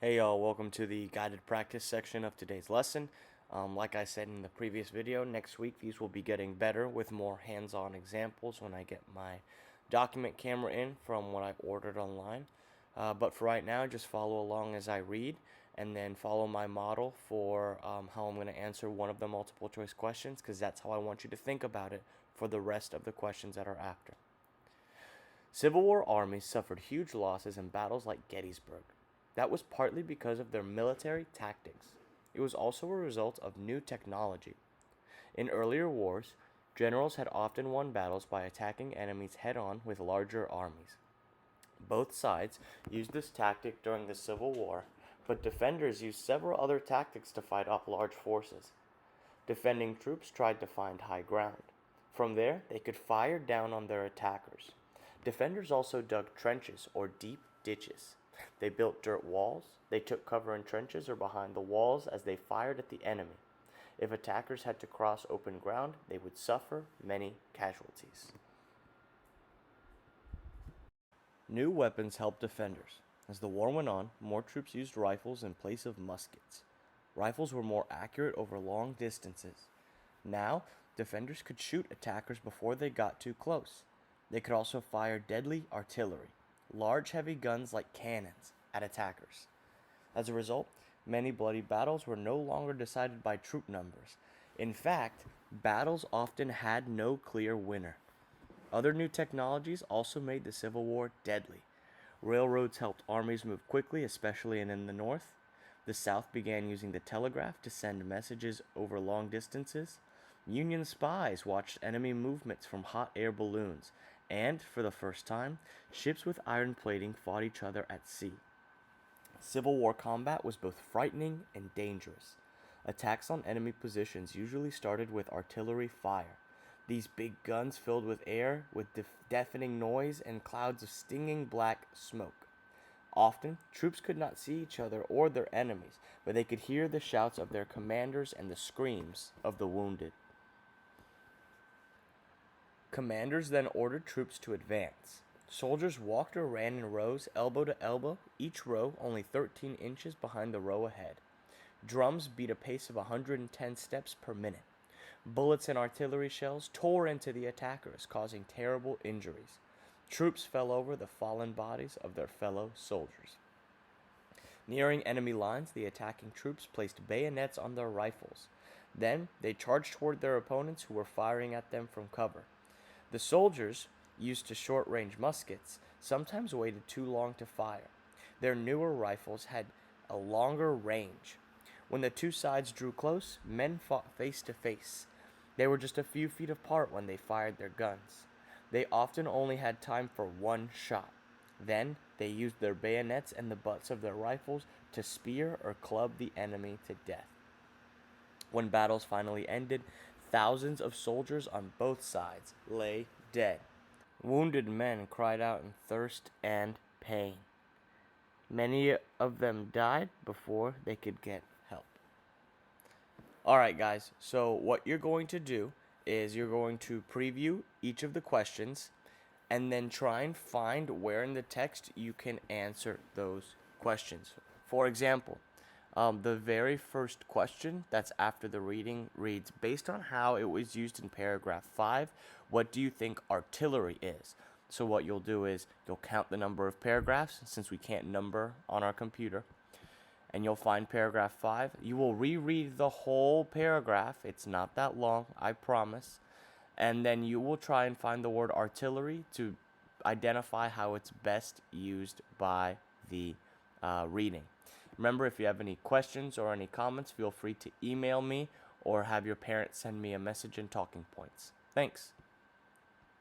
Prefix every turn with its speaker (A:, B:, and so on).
A: Hey y'all, welcome to the guided practice section of today's lesson. Like I said in the previous video, next week these will be getting better with more hands-on examples when I get my document camera in from what I've ordered online. But for right now, just follow along as I read and then follow my model for how I'm going to answer one of the multiple choice questions, because that's how I want you to think about it for the rest of the questions that are after. Civil War armies suffered huge losses in battles like Gettysburg. That was partly because of their military tactics. It was also a result of new technology. In earlier wars, generals had often won battles by attacking enemies head-on with larger armies. Both sides used this tactic during the Civil War, but defenders used several other tactics to fight off large forces. Defending troops tried to find high ground. From there, they could fire down on their attackers. Defenders also dug trenches or deep ditches. They built dirt walls. They took cover in trenches or behind the walls as they fired at the enemy. If attackers had to cross open ground, they would suffer many casualties. New weapons helped defenders. As the war went on, more troops used rifles in place of muskets. Rifles were more accurate over long distances. Now, defenders could shoot attackers before they got too close. They could also fire deadly artillery, large heavy guns like cannons, at attackers. As a result, many bloody battles were no longer decided by troop numbers. In fact, battles often had no clear winner. Other new technologies also made the Civil War deadly. Railroads helped armies move quickly, especially in the North. The South began using the telegraph to send messages over long distances. Union spies watched enemy movements from hot air balloons, and, for the first time, ships with iron plating fought each other at sea. Civil War combat was both frightening and dangerous. Attacks on enemy positions usually started with artillery fire. These big guns filled with air with deafening noise and clouds of stinging black smoke. Often, troops could not see each other or their enemies, but they could hear the shouts of their commanders and the screams of the wounded. Commanders then ordered troops to advance. Soldiers walked or ran in rows, elbow to elbow, each row only 13 inches behind the row ahead. Drums beat a pace of 110 steps per minute. Bullets and artillery shells tore into the attackers, causing terrible injuries. Troops fell over the fallen bodies of their fellow soldiers. Nearing enemy lines, the attacking troops placed bayonets on their rifles. Then, they charged toward their opponents who were firing at them from cover. The soldiers, used to short-range muskets, sometimes waited too long to fire. Their newer rifles had a longer range. When the two sides drew close, men fought face to face. They were just a few feet apart when they fired their guns. They often only had time for one shot. Then, they used their bayonets and the butts of their rifles to spear or club the enemy to death. When battles finally ended, thousands of soldiers on both sides lay dead. Wounded men cried out in thirst and pain. Many of them died before they could get help. Alright guys, so what you're going to do is you're going to preview each of the questions and then try and find where in the text you can answer those questions. For example, the very first question that's after the reading reads, based on how it was used in paragraph 5, what do you think artillery is? So what you'll do is you'll count the number of paragraphs, since we can't number on our computer, and you'll find paragraph 5. You will reread the whole paragraph. It's not that long, I promise. And then you will try and find the word artillery to identify how it's best used by the reading. Remember, if you have any questions or any comments, feel free to email me or have your parents send me a message in talking points. Thanks.